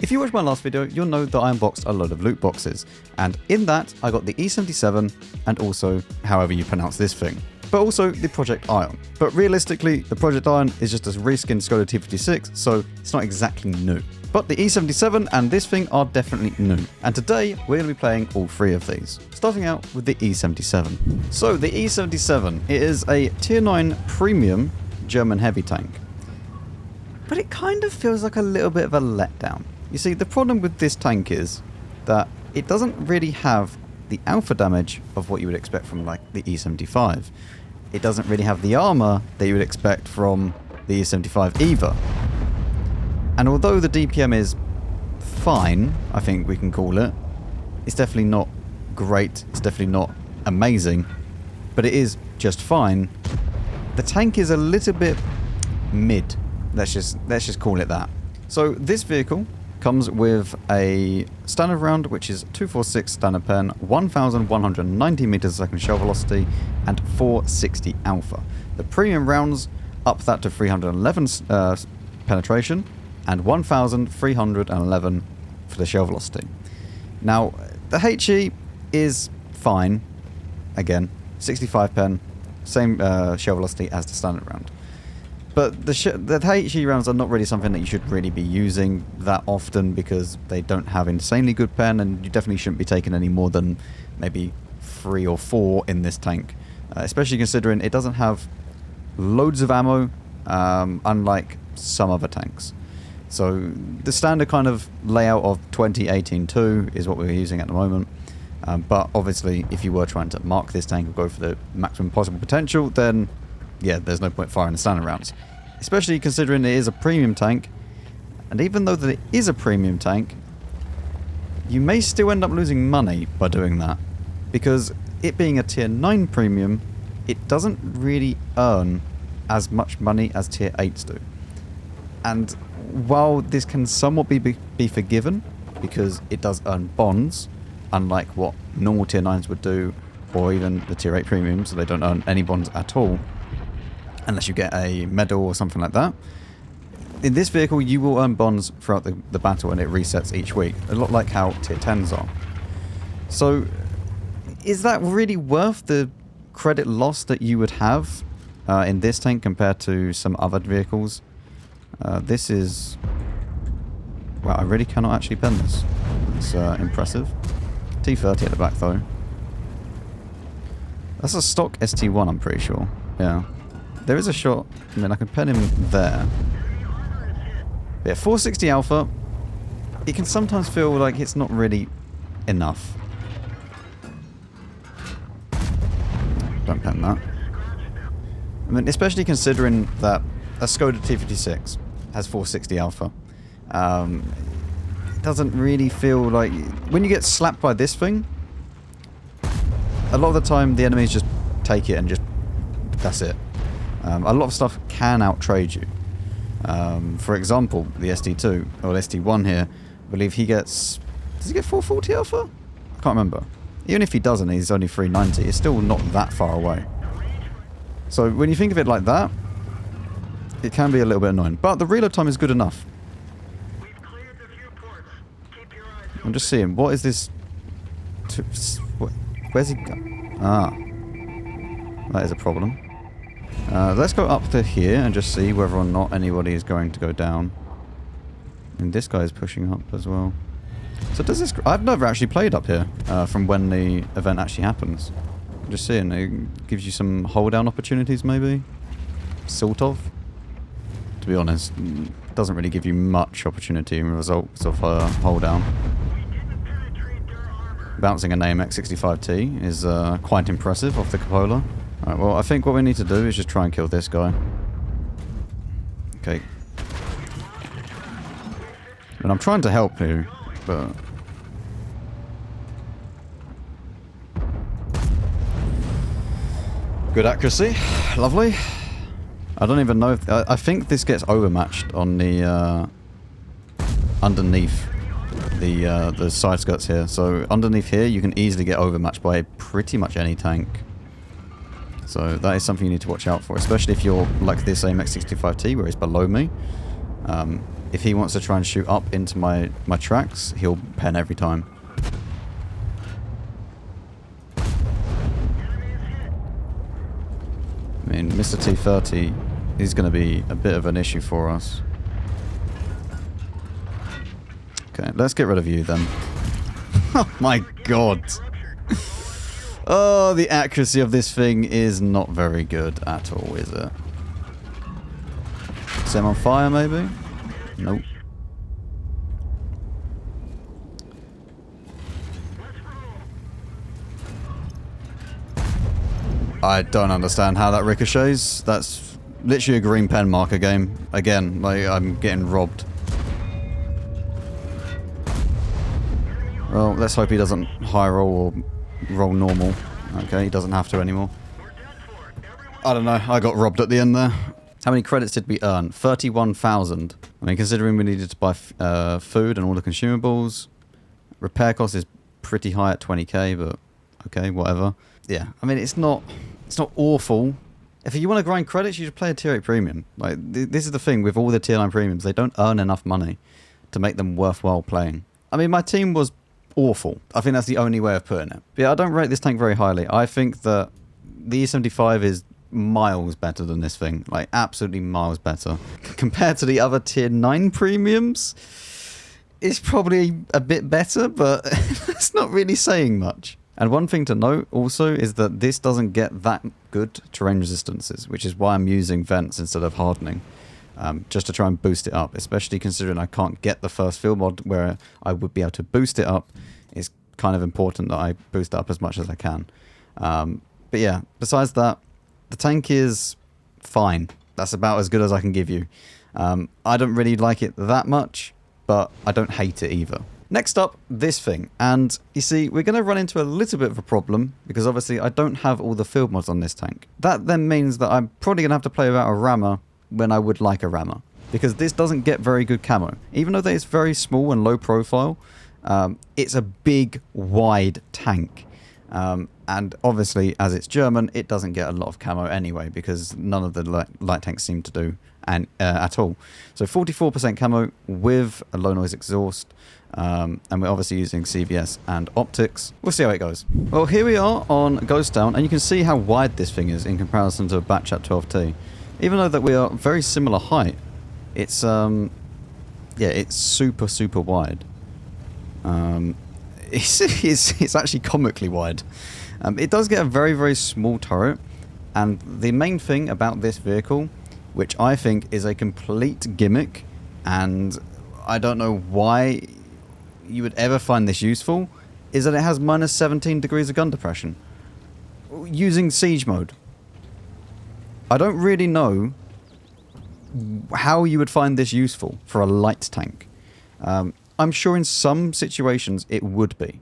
If you watched my last video, you'll know that I unboxed a load of loot boxes, and in that I got the E77 and also however you pronounce this thing, but also the Projekt ION. But realistically, the Projekt ION is just a reskinned Skoda T56, so it's not exactly new. But the E77 and this thing are definitely new, and today we're going to be playing all three of these. Starting out with the E77. So the E77, it is a tier 9 premium German heavy tank. But it kind of feels like a little bit of a letdown. You see, the problem with this tank is that it doesn't really have the alpha damage of what you would expect from like the E75. It doesn't really have the armor that you would expect from the E75 either. And although the DPM is fine, I think we can call it, it's definitely not great, it's definitely not amazing, but it is just fine. The tank is a little bit mid. Let's just call it that. So this vehicle comes with a standard round, which is 246 standard pen, 1,190 meters a second shell velocity, and 460 alpha. The premium rounds up that to 311 penetration, and 1,311 for the shell velocity. Now, the HE is fine. Again, 65 pen, same shell velocity as the standard round. But the HE rounds are not really something that you should really be using that often because they don't have insanely good pen, and you definitely shouldn't be taking any more than maybe 3 or 4 in this tank. Especially considering it doesn't have loads of ammo, unlike some other tanks. So the standard kind of layout of 20-18-2 is what we're using at the moment. But obviously, if you were trying to mark this tank or go for the maximum possible potential, then yeah, there's no point firing the standard rounds. Especially considering it is a premium tank. And even though that it is a premium tank, you may still end up losing money by doing that. Because it being a tier 9 premium, it doesn't really earn as much money as tier 8s do. And while this can somewhat be forgiven, because it does earn bonds, unlike what normal tier 9s would do, or even the tier 8 premiums, so they don't earn any bonds at all, unless you get a medal or something like that. In this vehicle, you will earn bonds throughout the battle, and it resets each week, a lot like how tier 10s are. So, is that really worth the credit loss that you would have in this tank compared to some other vehicles? This is... Wow, I really cannot actually pen this. It's impressive. T30 at the back, though. That's a stock ST1, I'm pretty sure. Yeah. There is a shot. I mean, I can pen him there. But yeah, 460 alpha. It can sometimes feel like it's not really enough. Don't pen that. I mean, especially considering that a Skoda T56 has 460 alpha. It doesn't really feel like... When you get slapped by this thing, a lot of the time the enemies just take it and just... That's it. A lot of stuff can out-trade you. For example, the ST2, or the ST1 here, I believe he gets... Does he get 440 alpha? I can't remember. Even if he doesn't, he's only 390. It's still not that far away. So when you think of it like that, it can be a little bit annoying. But the reload time is good enough. I'm just seeing, what is this... Where's he go? Ah. That is a problem. Let's go up to here and just see whether or not anybody is going to go down. And this guy is pushing up as well. So does this... I've never actually played up here from when the event actually happens. I'm just seeing, it gives you some hold down opportunities maybe? Sort of. To be honest, it doesn't really give you much opportunity in results of hold down. Bouncing an MaxGamingFPS is quite impressive off the cupola. Alright, well, I think what we need to do is just try and kill this guy. Okay. And I'm trying to help here, but... Good accuracy. Lovely. I don't even know if... I think this gets overmatched on the... underneath the side skirts here. So underneath here, you can easily get overmatched by pretty much any tank. So that is something you need to watch out for, especially if you're like this MaxGamingFPS where it's below me. if he wants to try and shoot up into my tracks, he'll pen every time. I mean, Mr. T30 is going to be a bit of an issue for us. Okay, let's get rid of you then. Oh my god. Oh, the accuracy of this thing is not very good at all, is it? Set him on fire, maybe? Nope. I don't understand how that ricochets. That's literally a green pen marker game. Again, like, I'm getting robbed. Well, let's hope he doesn't high roll or roll normal. Okay, he doesn't have to anymore. I don't know, I got robbed at the end there. How many credits did we earn? 31,000. I mean, considering we needed to buy food and all the consumables. Repair cost is pretty high at 20k, but okay, whatever. Yeah, I mean, it's not awful. If you want to grind credits, you should play a tier 8 premium. Like, this is the thing with all the tier 9 premiums. They don't earn enough money to make them worthwhile playing. I mean, my team was awful. I think that's the only way of putting it. But yeah, I don't rate this tank very highly. I think that the E75 is miles better than this thing. Like, absolutely miles better. Compared to the other tier 9 premiums, it's probably a bit better, but it's not really saying much. And one thing to note also is that this doesn't get that good terrain resistances, which is why I'm using vents instead of hardening. Just to try and boost it up, especially considering I can't get the first field mod where I would be able to boost it up. It's kind of important that I boost it up as much as I can. But yeah, besides that, the tank is fine. That's about as good as I can give you. I don't really like it that much, but I don't hate it either. Next up, this thing. And you see, we're going to run into a little bit of a problem because obviously I don't have all the field mods on this tank. That then means that I'm probably going to have to play without a rammer when I would like a rammer, because this doesn't get very good camo. Even though it's very small and low profile, it's a big, wide tank. And obviously, as it's German, it doesn't get a lot of camo anyway, because none of the light tanks seem to do at all. So 44% camo with a low noise exhaust, and we're obviously using CVS and optics. We'll see how it goes. Well, here we are on Ghost Town, and you can see how wide this thing is in comparison to a Batchat 12T. Even though that we are very similar height, it's yeah, it's super wide. It's actually comically wide. It does get a very small turret, and the main thing about this vehicle, which I think is a complete gimmick, and I don't know why you would ever find this useful, is that it has minus 17 degrees of gun depression using siege mode. I don't really know how you would find this useful for a light tank. I'm sure in some situations it would be.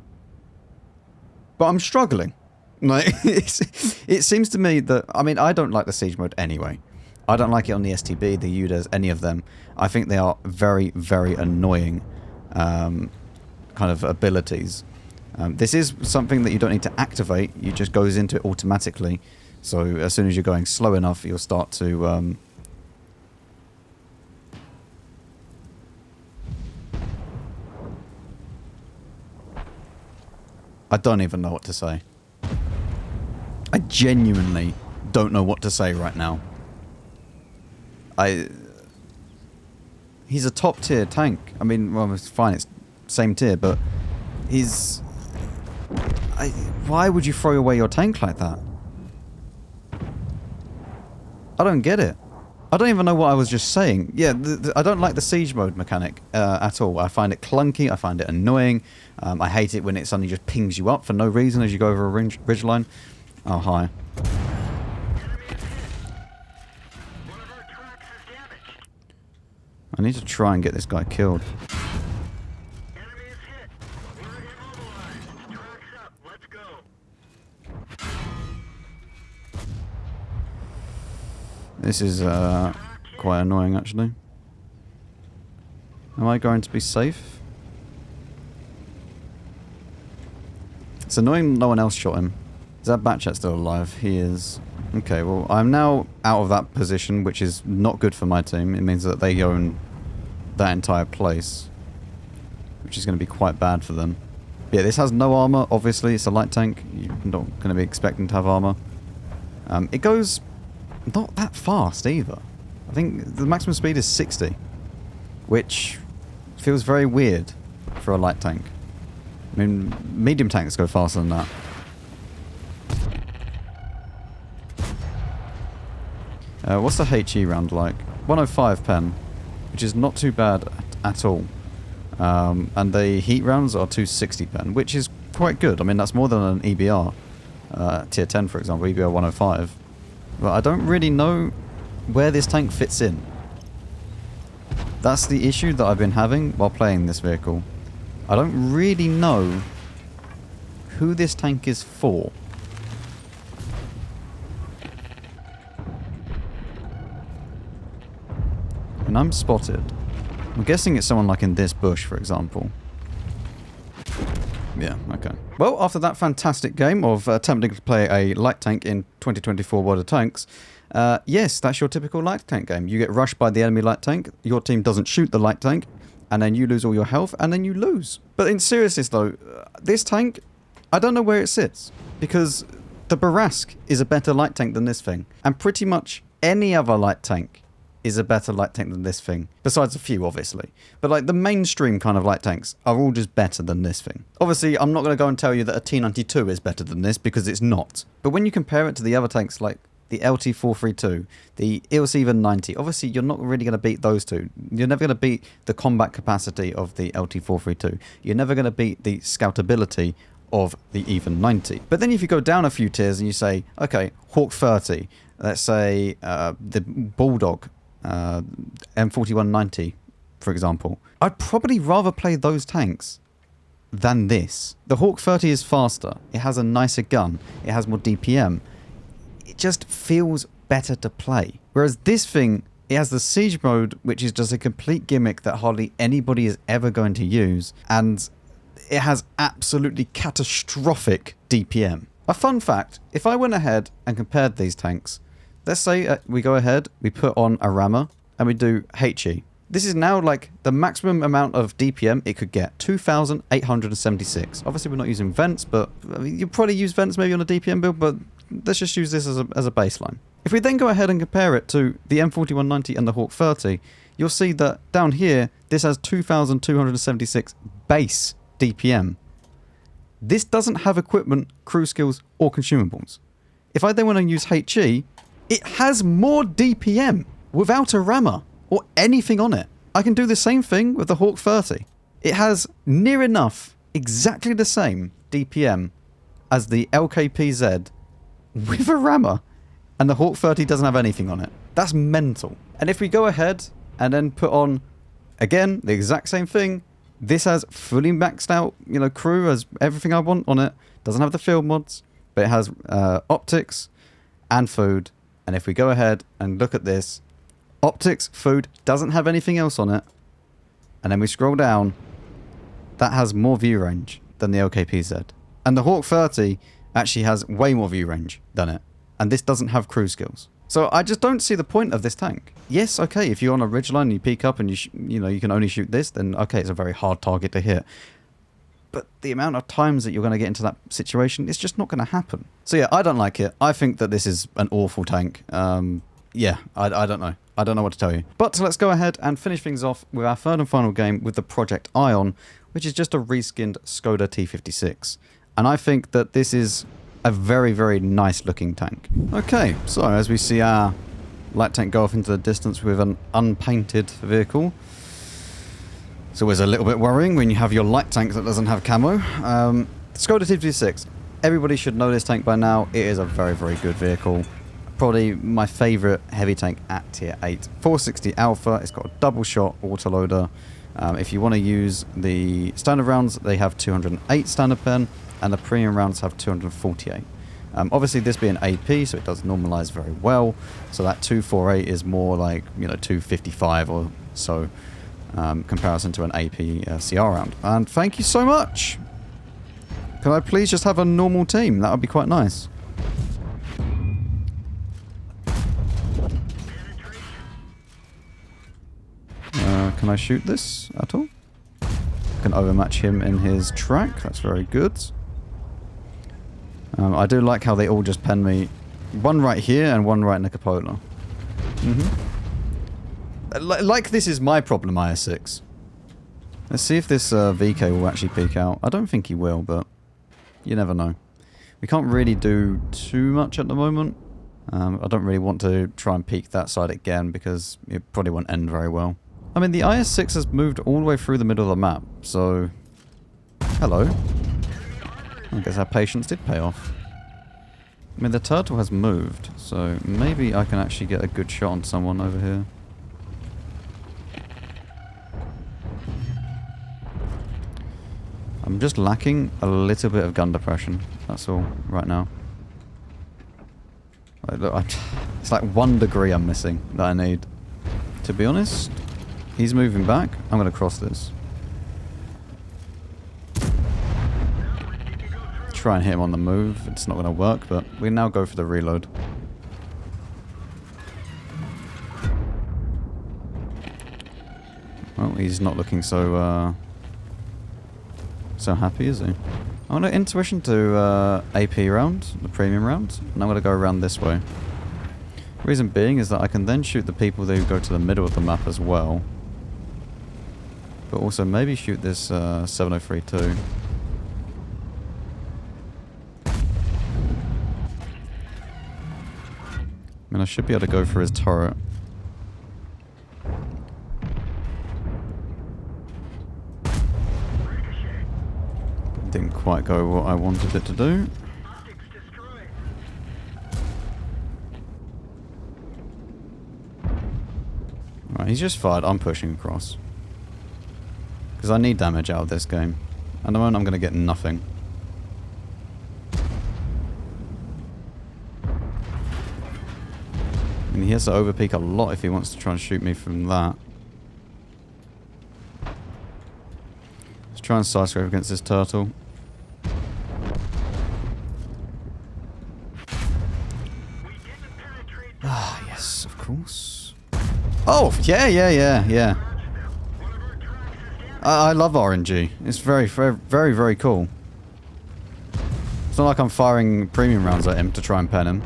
But I'm struggling. Like, it seems to me that... I mean, I don't like the siege mode anyway. I don't like it on the STB, the UDES, any of them. I think they are very annoying kind of abilities. This is something that you don't need to activate. You just goes into it automatically. So as soon as you're going slow enough, you'll start to... I don't even know what to say. I genuinely don't know what to say right now. He's a top tier tank. I mean, well, it's fine, it's same tier, but he's... why would you throw away your tank like that? I don't get it. I don't even know what I was just saying. Yeah, I don't like the siege mode mechanic at all. I find it clunky, I find it annoying. I hate it when it suddenly just pings you up for no reason as you go over a ridgeline. Oh, hi. I need to try and get this guy killed. This is quite annoying, actually. Am I going to be safe? It's annoying no one else shot him. Is that Batchat still alive? He is. Okay, well, I'm now out of that position, which is not good for my team. It means that they own that entire place, which is going to be quite bad for them. Yeah, this has no armor, obviously. It's a light tank. You're not going to be expecting to have armor. It goes not that fast either. I think the maximum speed is 60, which feels very weird for a light tank. I mean, medium tanks go faster than that. What's the HE round like? 105 pen, which is not too bad at all. And the heat rounds are 260 pen, which is quite good. I mean, that's more than an EBR. Tier 10, for example, EBR 105. But I don't really know where this tank fits in. That's the issue that I've been having while playing this vehicle. I don't really know who this tank is for. And I'm spotted. I'm guessing it's someone like in this bush, for example. Yeah, okay. Well, after that fantastic game of attempting to play a light tank in 2024 World of Tanks, yes, that's your typical light tank game. You get rushed by the enemy light tank, your team doesn't shoot the light tank, and then you lose all your health, and then you lose. But in seriousness though, this tank, I don't know where it sits, because the Barask is a better light tank than this thing, and pretty much any other light tank is a better light tank than this thing. Besides a few, obviously. But like the mainstream kind of light tanks are all just better than this thing. Obviously, I'm not going to go and tell you that a T92 is better than this, because it's not. But when you compare it to the other tanks like the LT432, the E77 obviously you're not really going to beat those two. You're never going to beat the combat capacity of the LT432. You're never going to beat the scoutability of the even 90. But then if you go down a few tiers and you say, okay, Hawk 30, let's say the Bulldog, M4190, for example, I'd probably rather play those tanks than this. The Hawk 30 is faster, it has a nicer gun, it has more DPM, it just feels better to play. Whereas this thing, it has the siege mode, which is just a complete gimmick that hardly anybody is ever going to use, and it has absolutely catastrophic DPM. A fun fact, if I went ahead and compared these tanks, let's say we go ahead, we put on a rammer, and we do HE. This is now like the maximum amount of DPM it could get, 2,876. Obviously we're not using vents, but I mean, you probably use vents maybe on a DPM build, but let's just use this as a baseline. If we then go ahead and compare it to the M4190 and the Hawk 30, you'll see that down here, this has 2,276 base DPM. This doesn't have equipment, crew skills, or consumables. If I then want to use HE, it has more DPM without a rammer or anything on it. I can do the same thing with the Hawk 30. It has near enough, exactly the same DPM as the LKpz with a rammer, and the Hawk 30 doesn't have anything on it. That's mental. And if we go ahead and then put on, again, the exact same thing, this has fully maxed out, you know, crew, has everything I want on it, doesn't have the field mods, but it has optics and food. And if we go ahead and look at this, optics, food, doesn't have anything else on it. And then we scroll down, that has more view range than the LKpz. And the Hawk 30 actually has way more view range than it. And this doesn't have crew skills. So I just don't see the point of this tank. Yes, okay, if you're on a ridgeline and you peek up and you can only shoot this, then okay, it's a very hard target to hit. But the amount of times that you're going to get into that situation, it's just not going to happen. So yeah, I don't like it. I think that this is an awful tank. Yeah, I don't know. I don't know what to tell you. But let's go ahead and finish things off with our third and final game with the Projekt ION, which is just a reskinned Skoda T56. And I think that this is a very, very nice looking tank. Okay, so as we see our light tank go off into the distance with an unpainted vehicle, it's always a little bit worrying when you have your light tank that doesn't have camo. Skoda T56. Everybody should know this tank by now. It is a very, very good vehicle. Probably my favourite heavy tank at tier 8. 460 Alpha. It's got a double shot autoloader. If you want to use the standard rounds, they have 208 standard pen, and the premium rounds have 248. Obviously this being AP, so it does normalize very well. So that 248 is more like, you know, 255 or so. Comparison to an AP CR round. And thank you so much. Can I please just have a normal team? That would be quite nice. Can Can I shoot this at all? I can overmatch him in his track. That's very good. I do like how they all just pen me. One right here and one right in the cupola. Like this is my problem, IS6. Let's see if this VK will actually peek out. I don't think he will, but you never know. We can't really do too much at the moment. I don't really want to try and peek that side again because it probably won't end very well. I mean, the IS6 has moved all the way through the middle of the map, so... Hello. I guess our patience did pay off. I mean, the turtle has moved, so maybe I can actually get a good shot on someone over here. I'm just lacking a little bit of gun depression. That's all right now. It's like 1 degree I'm missing that I need. To be honest, he's moving back. I'm going to cross this. Try and hit him on the move. It's not going to work, but we now go for the reload. Well, he's not looking so happy, is he? I want to intuition to AP round, the premium round, and I'm going to go around this way. Reason being is that I can then shoot the people who go to the middle of the map as well. But also maybe shoot this 703 too. I mean, I should be able to go for his turret. Didn't quite go what I wanted it to do. Right, he's just fired. I'm pushing across. Because I need damage out of this game. At the moment I'm going to get nothing. And he has to overpeak a lot if he wants to try and shoot me from that. Let's try and side scrape against this turtle. Ah, yes, of course. Oh, yeah. I love RNG. It's very cool. It's not like I'm firing premium rounds at him to try and pen him.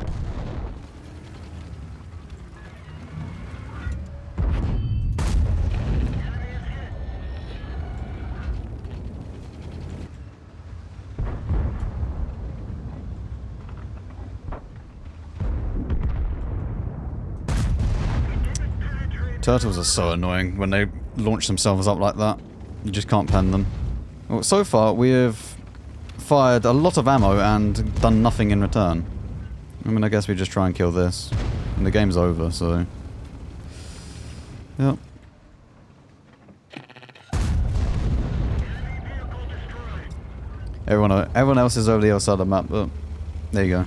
Turtles are so annoying when they launch themselves up like that. You just can't pen them. Well, so far we have fired a lot of ammo and done nothing in return. I mean, I guess we just try and kill this. And the game's over, so... Yep. Everyone else is over the other side of the map, but... There you go.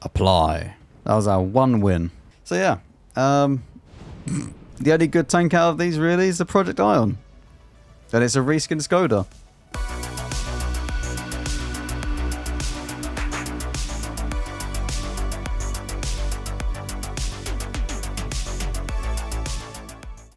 Apply. That was our one win. So yeah. The only good tank out of these really is the Projekt ION. And it's a reskinned Skoda.